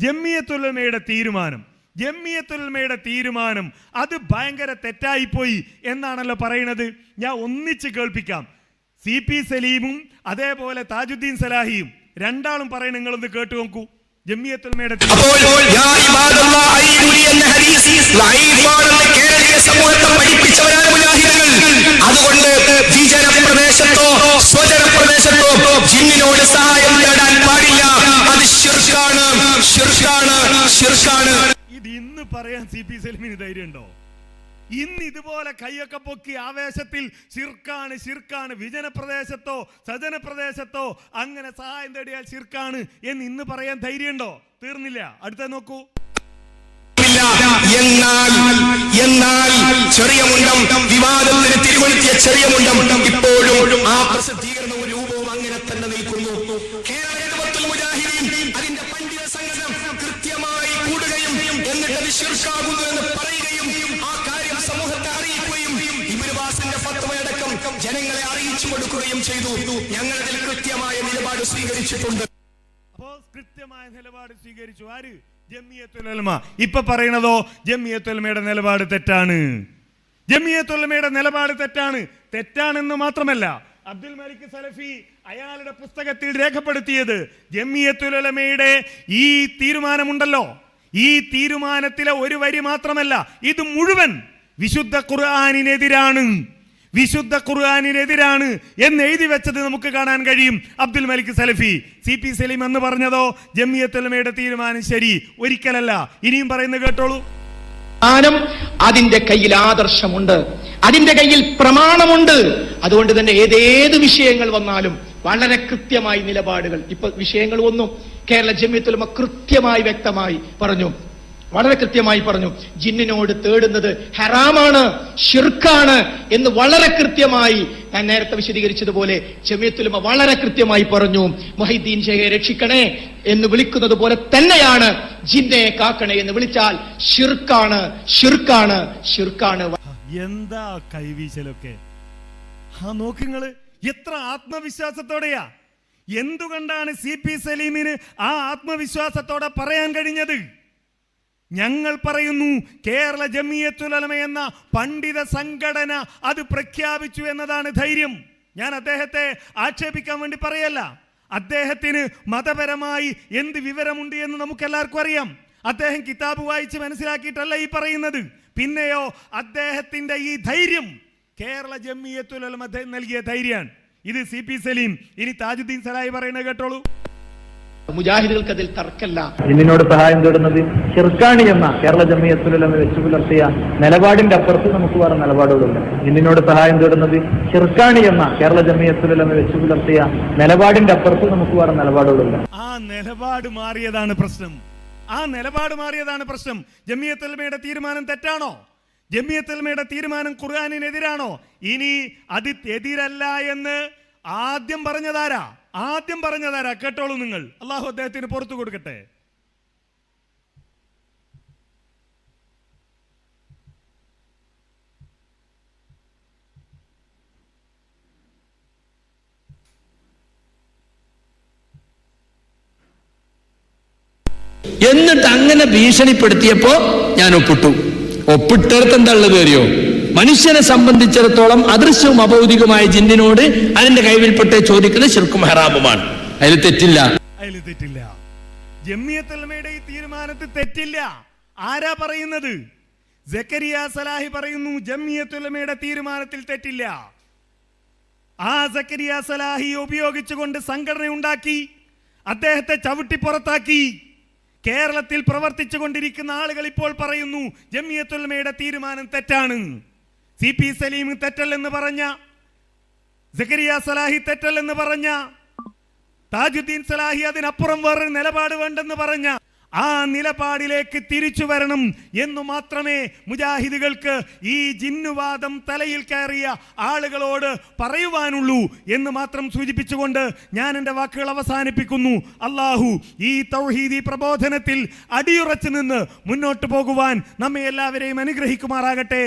ജംഇയ്യത്തുൽ ഉലമയുടെ തീരുമാനം അത് ഭയങ്കര തെറ്റായിപ്പോയി എന്നാണല്ലോ പറയുന്നത്. ഞാൻ ഒന്നിച്ച് കേൾപ്പിക്കാം. CP സലീമും അതേപോലെ താജുദ്ദീൻ സലാഹിയും രണ്ടാളും പറയണ നിങ്ങളൊന്ന് കേട്ടു നോക്കൂ. ജംഇയ്യത്തുൽ ഉലമയുടെ അതുകൊണ്ട് വിജനപ്രദേശത്തോ സ്വജനപ്രദേശത്തോ ജിന്നിനോട് സഹായം തേടാൻ പാടില്ല. അത് ശിർക്കാണ്, ശിർക്കാണ്, ശിർക്കാണ്. ഇത് ഇന്ന് പറയാൻ CP സലീമിന് ധൈര്യമുണ്ടോ? ഇന്ന് ഇതുപോലെ കൈയൊക്കെ പൊക്കി ആവേശത്തിൽ ശിർക്കാണ്, ശിർക്കാണ്, വിജനപ്രദേശത്തോ സജനപ്രദേശത്തോ അങ്ങനെ സഹായം തേടിയാൽ ശിർക്കാണ് എന്ന് ഇന്ന് പറയാൻ ധൈര്യമുണ്ടോ? തീർന്നില്ല. അടുത്ത നോക്കൂ. എന്നാൽ ചെറിയ മുണ്ടം വിവാദത്തിന് തിരികൊളുത്തിയ ചെറിയ മുണ്ടം ഇപ്പോഴും ആ പ്രസിദ്ധീകരണവും രൂപവും അങ്ങനെ തന്നെ നിൽക്കുന്നു. കേരളത്തിൽ മുജാഹിദീൻ അതിന്റെ പണ്ഡിത സംഘം കൃത്യമായി കൂടുകയും എന്നിട്ട് അത് ശിർക്കാകുന്നു എന്ന് പറയുകയും ആ കാര്യം സമൂഹത്തെ അറിയിക്കുകയും ഇബ്നു ബാസിന്റെ ഫത്വയടക്കം ജനങ്ങളെ അറിയിച്ചു കൊടുക്കുകയും ചെയ്തു. ഞങ്ങൾ അതിൽ കൃത്യമായ നിലപാട് സ്വീകരിച്ചിട്ടുണ്ട്. അപ്പോൾ കൃത്യമായ നിലപാട് സ്വീകരിച്ചു ആര്? ജംഇയ്യത്തുൽ ഉലമ. ഇപ്പൊ പറയണതോ ജംഇയ്യത്തുൽ ഉലമയുടെ നിലപാട് തെറ്റാണ്. ജംഇയ്യത്തുൽ ഉലമയുടെ നിലപാട് തെറ്റാണെന്ന് മാത്രമല്ല, അബ്ദുൽ മലിക് സലഫി അയാളുടെ പുസ്തകത്തിൽ രേഖപ്പെടുത്തിയത് ജംഇയ്യത്തുൽ ഉലമയുടെ ഈ തീരുമാനമുണ്ടല്ലോ, ഈ തീരുമാനത്തിലെ ഒരു വരി മാത്രമല്ല, ഇത് മുഴുവൻ വിശുദ്ധ ഖുർആനിനെതിരാണ് എന്ന് എഴുതി വെച്ചത് നമുക്ക് കാണാൻ കഴിയും. അബ്ദുൽ മലിക് സലഫി. CP സലീം എന്ന് പറഞ്ഞതോ ജംഇയ്യത്തുൽ ഉലമയുടെ തീരുമാനം ശരി ഒരിക്കലല്ല. ഇനിയും പറയുന്നത് കേട്ടോളൂ. അതിന്റെ കയ്യിൽ ആദർശമുണ്ട്, അതിന്റെ കയ്യിൽ പ്രമാണമുണ്ട്. അതുകൊണ്ട് തന്നെ ഏതേത് വിഷയങ്ങൾ വന്നാലും വളരെ കൃത്യമായി നിലപാടുകൾ. ഇപ്പൊ വിഷയങ്ങൾ ഒന്നും കേരള ജംഇയ്യത്തുൽ ഉലമ കൃത്യമായി വ്യക്തമായി പറഞ്ഞു, വളരെ കൃത്യമായി പറഞ്ഞു. ജിന്നിനോട് തേടുന്നത് ഹറാമാണ്, ശിർക്കാണ് എന്ന് വളരെ കൃത്യമായി ഞാൻ നേരത്തെ വിശദീകരിച്ചതുപോലെ ജംഇയ്യത്തുൽ ഉലമ വളരെ കൃത്യമായി പറഞ്ഞു. മുഹൈദ്ദീൻ ഷെയ്ഖെ രക്ഷിക്കണേ എന്ന് വിളിക്കുന്നത് പോലെ തന്നെയാണ് ജിന്നെ കാക്കണേ എന്ന് വിളിച്ചാൽ ശിർക്കാണ്, ശിർക്കാണ്, ശിർക്കാണ്. എന്താ കൈവീശലൊക്കെ! നോക്കുങ്ങള് എത്ര ആത്മവിശ്വാസത്തോടെയാ! എന്തുകൊണ്ടാണ് CP സലീമിന് ആ ആത്മവിശ്വാസത്തോടെ പറയാൻ കഴിഞ്ഞത്? ഞങ്ങൾ പറയുന്നു കേരള ജംഇയ്യത്തുൽ ഉലമ എന്ന പണ്ഡിത സംഘടന അത് പ്രഖ്യാപിച്ചു എന്നതാണ് ധൈര്യം. ഞാൻ അദ്ദേഹത്തെ ആക്ഷേപിക്കാൻ വേണ്ടി പറയല്ല. അദ്ദേഹത്തിന് മതപരമായി എന്ത് വിവരമുണ്ട് എന്ന് നമുക്കെല്ലാവർക്കും അറിയാം. അദ്ദേഹം കിതാബ് വായിച്ച് മനസ്സിലാക്കിയിട്ടല്ല ഈ പറയുന്നത്. പിന്നെയോ അദ്ദേഹത്തിന്റെ ഈ ധൈര്യം കേരള ജംഇയ്യത്തുൽ ഉലമ നൽകിയ ധൈര്യമാണ്. ഇത് CP സലീം. ഇനി താജുദ്ദീൻ സലാഹി പറയുന്നത് കേട്ടോളൂ. മുജാഹിദുകൾക്ക് അതിൽ തർക്കല്ല. ജിന്നിനോട് സഹായം തേടുന്നത് ശിർക്കാണ് എന്ന കേരള ജംഇയ്യത്തുൽ ഉലമ വെച്ചു പുലർത്തിയ നിലപാടിന്റെ അപ്പുറത്ത് നമുക്ക് വേറെ നിലപാടുകളില്ല. ജിന്നിനോട് സഹായം തേടുന്നത് ശിർക്കാണ് എന്ന കേരള ജംഇയ്യത്തുൽ ഉലമ വെച്ചു പുലർത്തിയ നിലപാടിന്റെ അപ്പുറത്ത് നമുക്ക് വേറെ നിലപാടുകളില്ല. ആ നിലപാട് മാറിയതാണ് പ്രശ്നം. ജംഇയ്യത്തുൽ ഉലമയുടെ തീരുമാനം തെറ്റാണോ? ജംഇയ്യത്തുൽ ഉലമയുടെ തീരുമാനം ഖുർആനിനെതിരാണോ? ഇനി അത് എതിരല്ല എന്ന് ആദ്യം പറഞ്ഞതാരാ? കേട്ടോളൂ നിങ്ങൾ. അള്ളാഹു അദ്ദേഹത്തിന് പുറത്തു കൊടുക്കട്ടെ. എന്നിട്ട് അങ്ങനെ ഭീഷണിപ്പെടുത്തിയപ്പോ ഞാൻ ഒപ്പിട്ടെടുത്ത് എന്താ ഉള്ളത് അറിയോ? മനുഷ്യനെ സംബന്ധിച്ചിടത്തോളം അദൃശ്യവും അഭൗതികമായ ജിന്നിനോട് അതിന്റെ കൈവിൽപ്പെട്ട് ചോദിക്കുന്നത് ശിർക്കും ഹറാമുമാണ്. അതിൽ തെറ്റില്ല. ജംഇയ്യത്തുൽ ഉലമയുടെ ഈ തീരുമാനത്തിൽ തെറ്റില്ല. ആരാ പറയുന്നത്? സക്കരിയ സലാഹി പറയുന്നു ജംഇയ്യത്തുൽ ഉലമയുടെ തീരുമാനത്തിൽ തെറ്റില്ല. ആ സക്കരിയ സലാഹി ഉപയോഗിച്ചുകൊണ്ട് സംഘടന ഉണ്ടാക്കി, അദ്ദേഹത്തെ ചവിട്ടി പുറത്താക്കി. കേരളത്തിൽ പ്രവർത്തിച്ചു കൊണ്ടിരിക്കുന്ന ആളുകൾ ഇപ്പോൾ പറയുന്നു ജംഇയ്യത്തുൽ ഉലമയുടെ തീരുമാനം തെറ്റാണ്. CP സലീം തെറ്റല്ലെന്ന് പറഞ്ഞ, സക്കരിയ സലാഹി തെറ്റല്ലെന്ന് പറഞ്ഞ, താജുദ്ദീൻ സലാഹി അതിനപ്പുറം വേറൊരു നിലപാട് വേണ്ടെന്ന് പറഞ്ഞ ആ നിലപാടിലേക്ക് തിരിച്ചു വരണം എന്ന് മാത്രമേ മുജാഹിദുകൾക്ക് ഈ ജിന്നുവാദം തലയിൽ കയറിയ ആളുകളോട് പറയുവാനുള്ളൂ എന്ന് മാത്രം സൂചിപ്പിച്ചുകൊണ്ട് ഞാൻ എൻ്റെ വാക്കുകൾ അവസാനിപ്പിക്കുന്നു. അള്ളാഹു ഈ തൗഹീദി പ്രബോധനത്തിൽ അടിയുറച്ചു നിന്ന് മുന്നോട്ട് പോകുവാൻ നമ്മെ എല്ലാവരെയും അനുഗ്രഹിക്കുമാറാകട്ടെ.